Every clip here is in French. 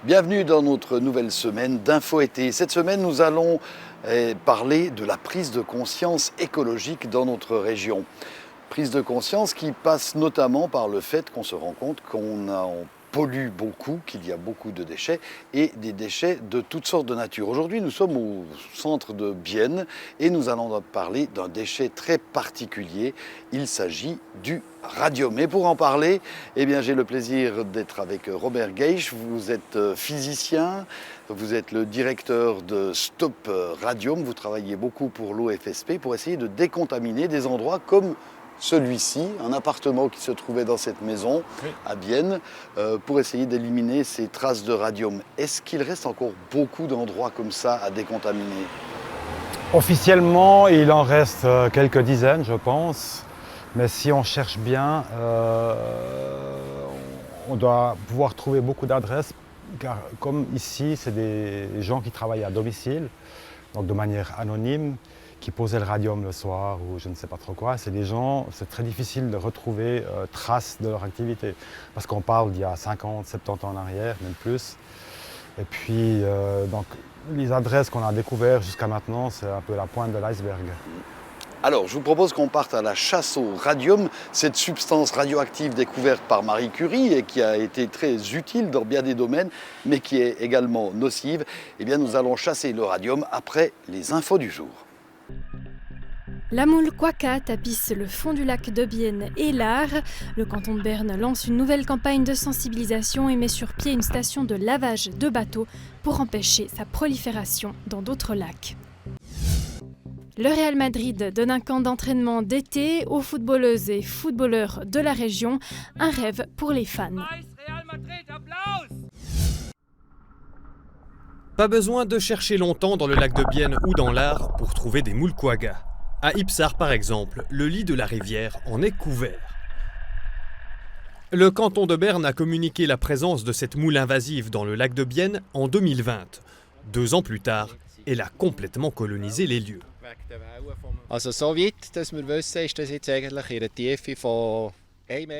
Bienvenue dans notre nouvelle semaine d'Info été. Cette semaine, nous allons parler de la prise de conscience écologique dans notre région. Prise de conscience qui passe notamment par le fait qu'on se rend compte qu'on pollue beaucoup, qu'il y a beaucoup de déchets et des déchets de toutes sortes de nature. Aujourd'hui, nous sommes au centre de Bienne et nous allons parler d'un déchet très particulier. Il s'agit du radium. Et pour en parler, j'ai le plaisir d'être avec Robert Geisch. Vous êtes physicien, vous êtes le directeur de Stop Radium. Vous travaillez beaucoup pour l'OFSP pour essayer de décontaminer des endroits comme celui-ci, un appartement qui se trouvait dans cette maison à Bienne, pour essayer d'éliminer ces traces de radium. Est-ce qu'il reste encore beaucoup d'endroits comme ça à décontaminer? Officiellement, il en reste quelques dizaines, je pense. Mais si on cherche bien, on doit pouvoir trouver beaucoup d'adresses. Car comme ici, c'est des gens qui travaillent à domicile, donc de manière anonyme, qui posaient le radium le soir ou je ne sais pas trop quoi. C'est des gens, c'est très difficile de retrouver traces de leur activité. Parce qu'on parle d'il y a 50, 70 ans en arrière, même plus. Et puis, donc, les adresses qu'on a découvertes jusqu'à maintenant, c'est un peu la pointe de l'iceberg. Alors, je vous propose qu'on parte à la chasse au radium, cette substance radioactive découverte par Marie Curie et qui a été très utile dans bien des domaines, mais qui est également nocive. Nous allons chasser le radium après les infos du jour. La moule Quokka tapisse le fond du lac de Bienne et l'Aar. Le canton de Berne lance une nouvelle campagne de sensibilisation et met sur pied une station de lavage de bateaux pour empêcher sa prolifération dans d'autres lacs. Le Real Madrid donne un camp d'entraînement d'été aux footballeuses et footballeurs de la région, un rêve pour les fans. Pas besoin de chercher longtemps dans le lac de Bienne ou dans l'Aar pour trouver des moules Quokka. À Ipsar par exemple, le lit de la rivière en est couvert. Le canton de Berne a communiqué la présence de cette moule invasive dans le lac de Bienne en 2020. 2 ans plus tard, elle a complètement colonisé les lieux.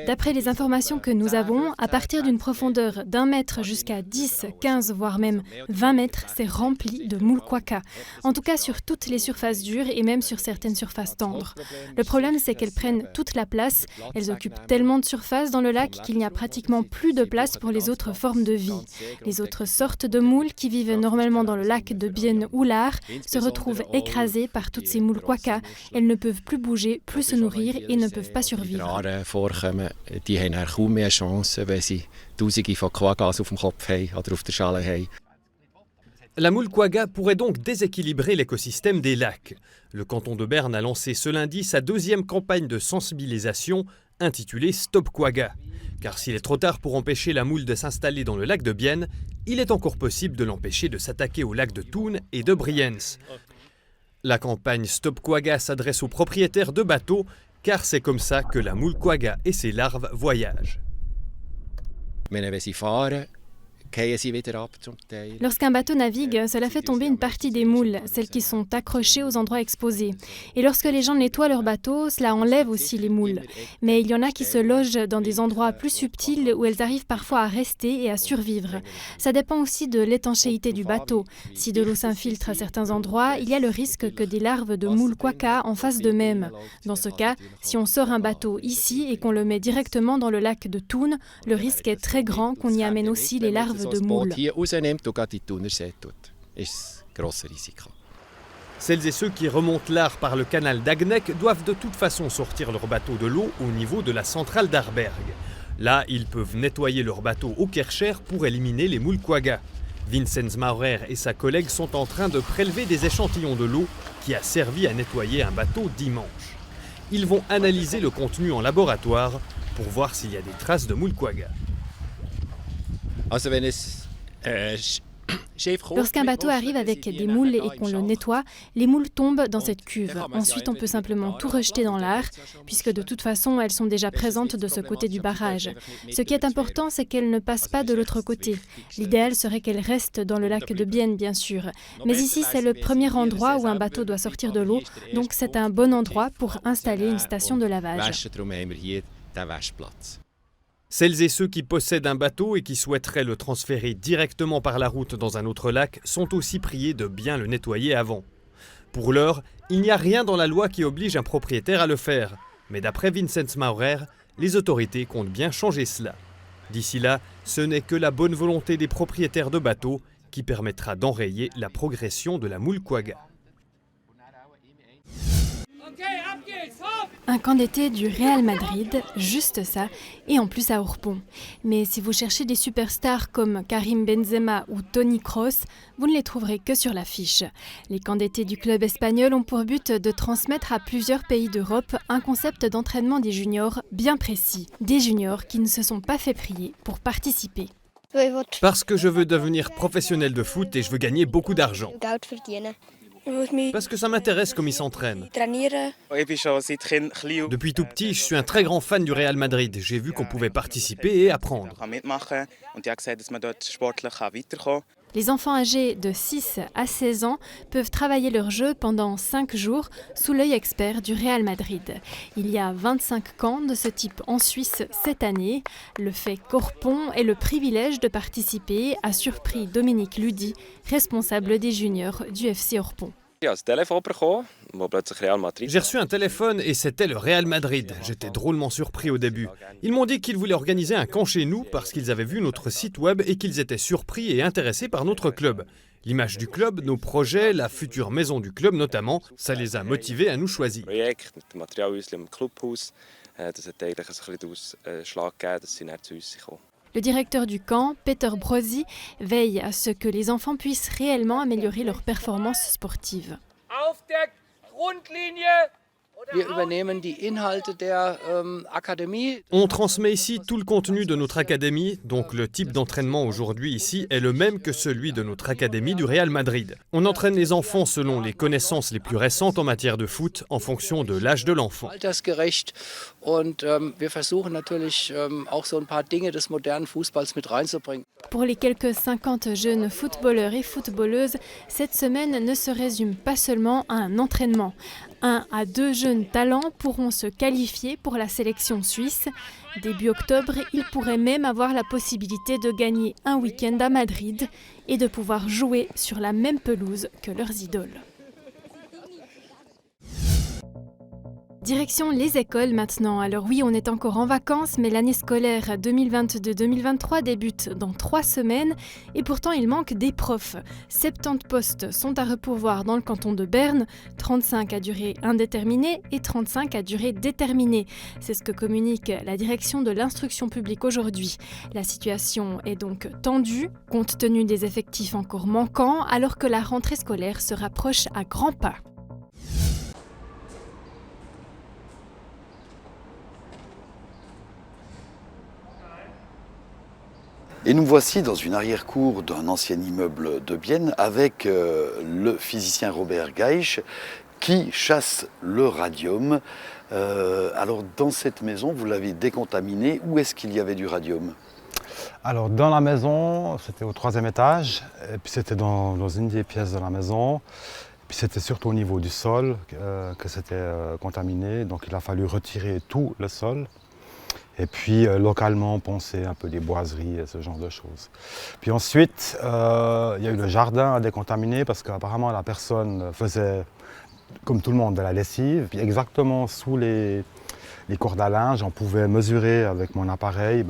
D'après les informations que nous avons, à partir d'une profondeur d'1 mètre jusqu'à 10, 15, voire même 20 mètres, c'est rempli de moules Quokka. En tout cas sur toutes les surfaces dures et même sur certaines surfaces tendres. Le problème, c'est qu'elles prennent toute la place. Elles occupent tellement de surface dans le lac qu'il n'y a pratiquement plus de place pour les autres formes de vie. Les autres sortes de moules qui vivent normalement dans le lac de Bienne ou l'Aar se retrouvent écrasées par toutes ces moules Quokka. Elles ne peuvent plus bouger, plus se nourrir et ne peuvent pas survivre. Die haben kaum mehr Chancen, wenn sie Tausende von Quokkas auf dem Kopf haben oder auf der Schale haben. La moule Quokka pourrait donc déséquilibrer l'écosystème des lacs. Le canton de Berne a lancé ce lundi sa 2e campagne de sensibilisation intitulée Stop Quokka. Car s'il est trop tard pour empêcher la moule de s'installer dans le lac de Bienne, il est encore possible de l'empêcher de s'attaquer au lac de Thun et de Brienz. La campagne Stop Quokka s'adresse aux propriétaires de bateaux car c'est comme ça que la moule Quokka et ses larves voyagent. Lorsqu'un bateau navigue, cela fait tomber une partie des moules, celles qui sont accrochées aux endroits exposés. Et lorsque les gens nettoient leur bateau, cela enlève aussi les moules. Mais il y en a qui se logent dans des endroits plus subtils où elles arrivent parfois à rester et à survivre. Ça dépend aussi de l'étanchéité du bateau. Si de l'eau s'infiltre à certains endroits, il y a le risque que des larves de moules Quokka en fassent de même. Dans ce cas, si on sort un bateau ici et qu'on le met directement dans le lac de Thun, le risque est très grand qu'on y amène aussi les larves de moules. Celles et ceux qui remontent l'Aar par le canal d'Agneck doivent de toute façon sortir leur bateau de l'eau au niveau de la centrale d'Arberg. Là, ils peuvent nettoyer leur bateau au Kercher pour éliminer les moules Quokka. Vincenz Maurer et sa collègue sont en train de prélever des échantillons de l'eau qui a servi à nettoyer un bateau dimanche. Ils vont analyser le contenu en laboratoire pour voir s'il y a des traces de moules Quokka. Lorsqu'un bateau arrive avec des moules et qu'on le nettoie, les moules tombent dans cette cuve. Ensuite, on peut simplement tout rejeter dans l'Aar, puisque de toute façon, elles sont déjà présentes de ce côté du barrage. Ce qui est important, c'est qu'elles ne passent pas de l'autre côté. L'idéal serait qu'elles restent dans le lac de Bienne, bien sûr. Mais ici, c'est le premier endroit où un bateau doit sortir de l'eau, donc c'est un bon endroit pour installer une station de lavage. Celles et ceux qui possèdent un bateau et qui souhaiteraient le transférer directement par la route dans un autre lac sont aussi priés de bien le nettoyer avant. Pour l'heure, il n'y a rien dans la loi qui oblige un propriétaire à le faire. Mais d'après Vincent Maurer, les autorités comptent bien changer cela. D'ici là, ce n'est que la bonne volonté des propriétaires de bateaux qui permettra d'enrayer la progression de la moule quagga. Un camp d'été du Real Madrid, juste ça, et en plus à Orpon. Mais si vous cherchez des superstars comme Karim Benzema ou Toni Kroos, vous ne les trouverez que sur l'affiche. Les camps d'été du club espagnol ont pour but de transmettre à plusieurs pays d'Europe un concept d'entraînement des juniors bien précis. Des juniors qui ne se sont pas fait prier pour participer. Parce que je veux devenir professionnel de foot et je veux gagner beaucoup d'argent. Parce que ça m'intéresse comme ils s'entraînent. Depuis tout petit, je suis un très grand fan du Real Madrid. J'ai vu qu'on pouvait participer et apprendre. Les enfants âgés de 6 à 16 ans peuvent travailler leur jeu pendant 5 jours sous l'œil expert du Real Madrid. Il y a 25 camps de ce type en Suisse cette année. Le fait qu'Orpon ait le privilège de participer a surpris Dominique Ludi, responsable des juniors du FC Orpon. J'ai reçu un téléphone et c'était le Real Madrid. J'étais drôlement surpris au début. Ils m'ont dit qu'ils voulaient organiser un camp chez nous parce qu'ils avaient vu notre site web et qu'ils étaient surpris et intéressés par notre club. L'image du club, nos projets, la future maison du club notamment, ça les a motivés à nous choisir. Le directeur du camp, Peter Brosi, veille à ce que les enfants puissent réellement améliorer leurs performances sportives. On transmet ici tout le contenu de notre académie, donc le type d'entraînement aujourd'hui ici est le même que celui de notre académie du Real Madrid. On entraîne les enfants selon les connaissances les plus récentes en matière de foot, en fonction de l'âge de l'enfant. Pour les quelques 50 jeunes footballeurs et footballeuses, cette semaine ne se résume pas seulement à un entraînement. 1 à 2 jeunes talents pourront se qualifier pour la sélection suisse. Début octobre, ils pourraient même avoir la possibilité de gagner un week-end à Madrid et de pouvoir jouer sur la même pelouse que leurs idoles. Direction les écoles maintenant. Alors oui, on est encore en vacances, mais l'année scolaire 2022-2023 débute dans 3 semaines et pourtant il manque des profs. 70 postes sont à repourvoir dans le canton de Berne, 35 à durée indéterminée et 35 à durée déterminée. C'est ce que communique la direction de l'instruction publique aujourd'hui. La situation est donc tendue, compte tenu des effectifs encore manquants, alors que la rentrée scolaire se rapproche à grands pas. Et nous voici dans une arrière-cour d'un ancien immeuble de Bienne avec le physicien Robert Geich qui chasse le radium. Alors dans cette maison, vous l'avez décontaminé. Où est-ce qu'il y avait du radium ? Alors dans la maison, c'était au 3e étage, et puis c'était dans une des pièces de la maison. Puis c'était surtout au niveau du sol que c'était contaminé, donc il a fallu retirer tout le sol. Et puis localement poncer un peu des boiseries et ce genre de choses. Puis ensuite, il y a eu le jardin à décontaminer parce qu'apparemment la personne faisait, comme tout le monde, de la lessive. Puis exactement sous les cordes à linge, on pouvait mesurer avec mon appareil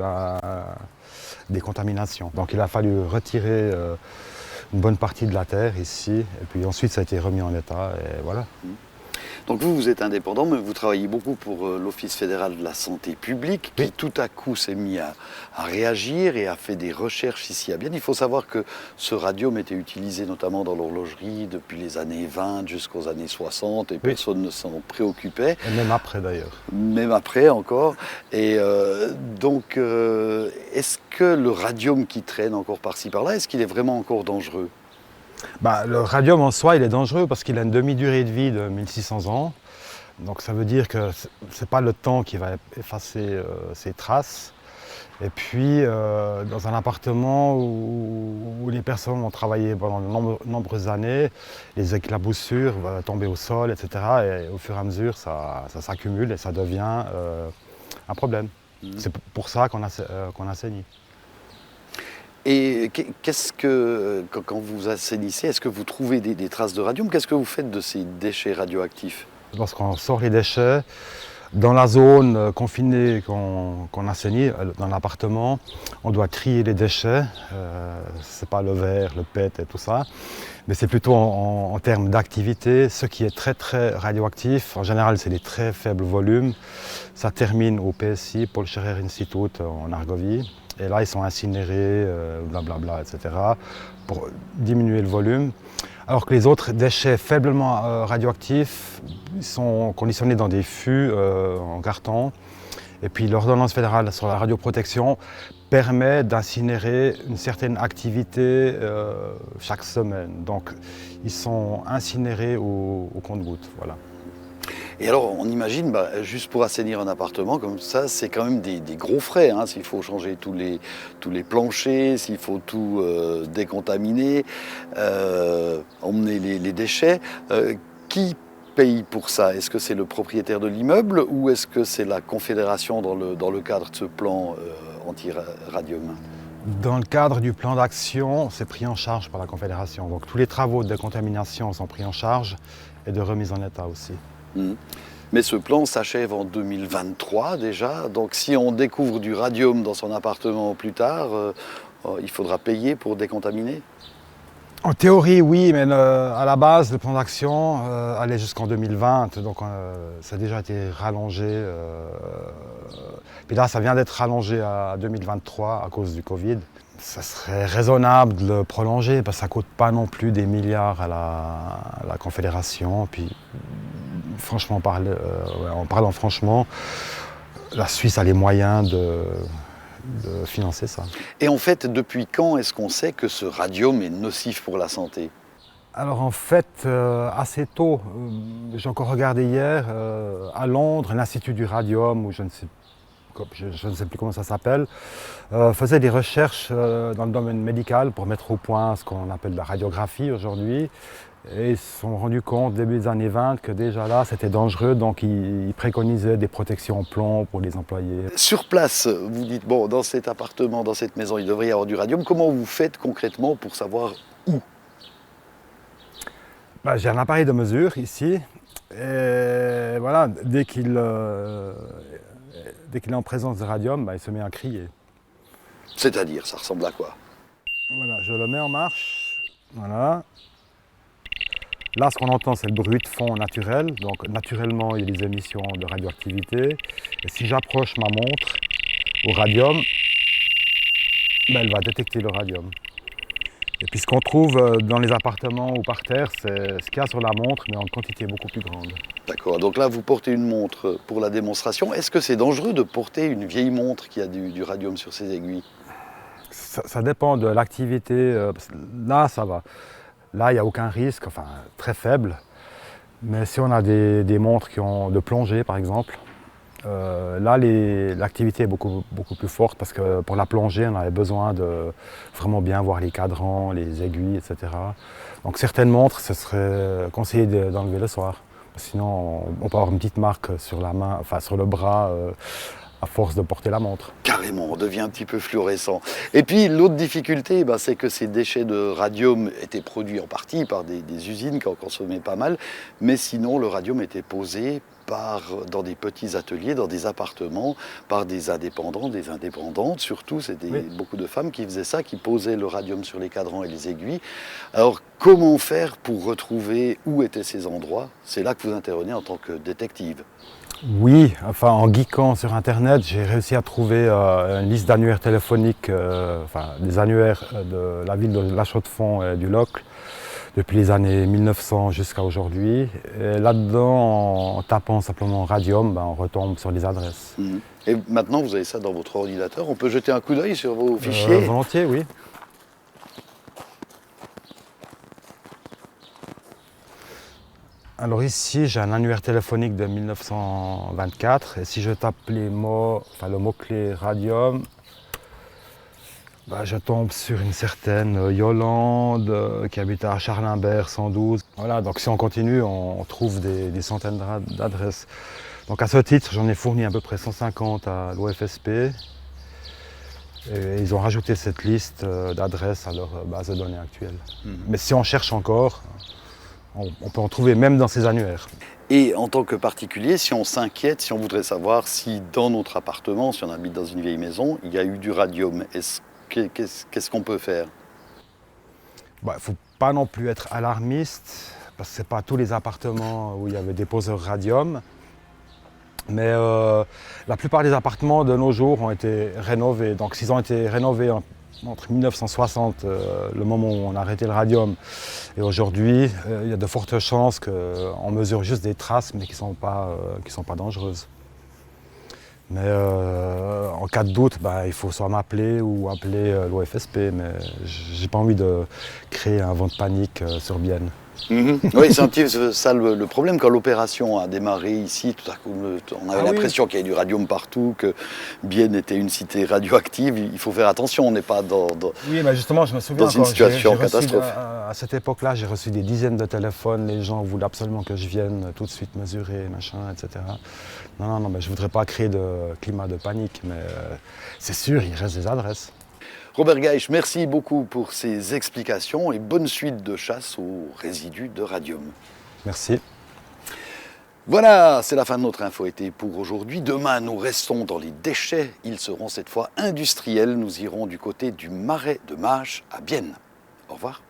des contaminations. Donc il a fallu retirer une bonne partie de la terre ici. Et puis ensuite ça a été remis en état et voilà. Donc vous êtes indépendant, mais vous travaillez beaucoup pour l'Office fédéral de la santé publique, qui tout à coup s'est mis à réagir et a fait des recherches ici à Bienne. Il faut savoir que ce radium était utilisé notamment dans l'horlogerie depuis les années 20 jusqu'aux années 60 et personne ne s'en préoccupait. Et même après d'ailleurs. Même après encore. Et donc, est-ce que le radium qui traîne encore par-ci par-là, est-ce qu'il est vraiment encore dangereux ? Le radium en soi, il est dangereux parce qu'il a une demi-durée de vie de 1600 ans. Donc ça veut dire que ce n'est pas le temps qui va effacer ses traces. Et puis, dans un appartement où les personnes ont travaillé pendant de nombreuses années, les éclaboussures vont tomber au sol, etc. Et au fur et à mesure, ça s'accumule et ça devient un problème. C'est pour ça qu'on assainit. Et quand vous assainissez, est-ce que vous trouvez des traces de radium? Qu'est-ce que vous faites de ces déchets radioactifs? Lorsqu'on sort les déchets, dans la zone confinée qu'on assainit, dans l'appartement, on doit trier les déchets. C'est pas le verre, le PET et tout ça, mais c'est plutôt en termes d'activité. Ce qui est très très radioactif, en général c'est des très faibles volumes. Ça termine au PSI, Paul Scherrer Institute en Argovie. Et là ils sont incinérés, blablabla, etc. pour diminuer le volume. Alors que les autres déchets faiblement radioactifs sont conditionnés dans des fûts en carton. Et puis l'ordonnance fédérale sur la radioprotection permet d'incinérer une certaine activité chaque semaine. Donc ils sont incinérés au compte-gouttes. Voilà. Et alors on imagine, juste pour assainir un appartement comme ça, c'est quand même des gros frais, hein, s'il faut changer tous les planchers, s'il faut tout décontaminer, emmener les déchets. Qui paye pour ça? Est-ce que c'est le propriétaire de l'immeuble ou est-ce que c'est la Confédération dans le cadre de ce plan anti-radium? Dans le cadre du plan d'action, c'est pris en charge par la Confédération. Donc tous les travaux de décontamination sont pris en charge et de remise en état aussi. Mais ce plan s'achève en 2023 déjà, donc si on découvre du radium dans son appartement plus tard, il faudra payer pour décontaminer? En théorie, oui, mais à la base, le plan d'action allait jusqu'en 2020, donc ça a déjà été rallongé. Puis là, ça vient d'être rallongé à 2023 à cause du Covid. Ça serait raisonnable de le prolonger, parce que ça ne coûte pas non plus des milliards à la Confédération. Puis, franchement, en parlant franchement, la Suisse a les moyens de financer ça. Et en fait, depuis quand est-ce qu'on sait que ce radium est nocif pour la santé? Alors en fait, assez tôt, j'ai encore regardé hier, à Londres, l'Institut du radium, ou je ne sais plus comment ça s'appelle, faisait des recherches dans le domaine médical pour mettre au point ce qu'on appelle la radiographie aujourd'hui. Et ils se sont rendus compte, début des années 20, que déjà là, c'était dangereux, donc ils préconisaient des protections en plomb pour les employés. Sur place, vous dites, bon, dans cet appartement, dans cette maison, il devrait y avoir du radium. Comment vous faites concrètement pour savoir où? J'ai un appareil de mesure ici, et voilà, dès qu'il est en présence de radium, il se met à crier. C'est-à-dire, ça ressemble à quoi? Voilà, je le mets en marche, voilà. Là, ce qu'on entend, c'est le bruit de fond naturel. Donc, naturellement, il y a des émissions de radioactivité. Et si j'approche ma montre au radium, elle va détecter le radium. Et puis, ce qu'on trouve dans les appartements ou par terre, c'est ce qu'il y a sur la montre, mais en quantité beaucoup plus grande. D'accord. Donc là, vous portez une montre pour la démonstration. Est-ce que c'est dangereux de porter une vieille montre qui a du radium sur ses aiguilles? Ça dépend de l'activité. Là, ça va. Là, il n'y a aucun risque, enfin très faible. Mais si on a des montres qui ont de plongée, par exemple, là, l'activité est beaucoup plus forte parce que pour la plongée, on avait besoin de vraiment bien voir les cadrans, les aiguilles, etc. Donc certaines montres, ce serait conseillé d'enlever le soir. Sinon, on peut avoir une petite marque sur la main, enfin sur le bras, à force de porter la montre. Carrément, on devient un petit peu fluorescent. Et puis l'autre difficulté, c'est que ces déchets de radium étaient produits en partie par des usines qui en consommaient pas mal, mais sinon le radium était posé dans des petits ateliers, dans des appartements, par des indépendants, des indépendantes. Surtout, c'était beaucoup de femmes qui faisaient ça, qui posaient le radium sur les cadrans et les aiguilles. Alors comment faire pour retrouver où étaient ces endroits? C'est là que vous intervenez en tant que détective. Oui, enfin en geekant sur internet, j'ai réussi à trouver une liste d'annuaires téléphoniques, des annuaires de la ville de La Chaux-de-Fonds et du Locle, depuis les années 1900 jusqu'à aujourd'hui. Et là-dedans, en tapant simplement radium, on retombe sur les adresses. Et maintenant, vous avez ça dans votre ordinateur. On peut jeter un coup d'œil sur vos fichiers? Volontiers, oui. Alors ici, j'ai un annuaire téléphonique de 1924 et si je tape le mot-clé radium, Je tombe sur une certaine Yolande qui habite à Charlimbert 112. Voilà, donc si on continue, on trouve des centaines d'adresses. Donc à ce titre, j'en ai fourni à peu près 150 à l'OFSP. Et ils ont rajouté cette liste d'adresses à leur base de données actuelle. Mais si on cherche encore, on peut en trouver même dans ces annuaires. Et en tant que particulier, si on s'inquiète, si on voudrait savoir si dans notre appartement, si on habite dans une vieille maison, il y a eu du radium, qu'est-ce qu'on peut faire? Il ne faut pas non plus être alarmiste, parce que ce n'est pas tous les appartements où il y avait des poseurs radium. Mais la plupart des appartements de nos jours ont été rénovés. Donc s'ils ont été rénovés entre 1960, le moment où on a arrêté le radium, et aujourd'hui, il y a de fortes chances qu'on mesure juste des traces, mais qui ne sont pas dangereuses. Mais en cas de doute, il faut soit m'appeler ou appeler l'OFSP, mais j'ai pas envie de créer un vent de panique sur Bienne. Oui, c'est un petit peu ça le problème. Quand l'opération a démarré ici, tout à coup, on avait l'impression qu'il y avait du radium partout, que Bienne était une cité radioactive. Il faut faire attention, on n'est pas dans justement, je me souviens une situation catastrophe. À cette époque-là, j'ai reçu des dizaines de téléphones. Les gens voulaient absolument que je vienne tout de suite mesurer, machin, etc. Non, mais je ne voudrais pas créer de climat de panique, mais c'est sûr, il reste des adresses. Robert Gaich, merci beaucoup pour ces explications et bonne suite de chasse aux résidus de radium. Merci. Voilà, c'est la fin de notre Info Été pour aujourd'hui. Demain, nous restons dans les déchets. Ils seront cette fois industriels. Nous irons du côté du marais de Mâche à Bienne. Au revoir.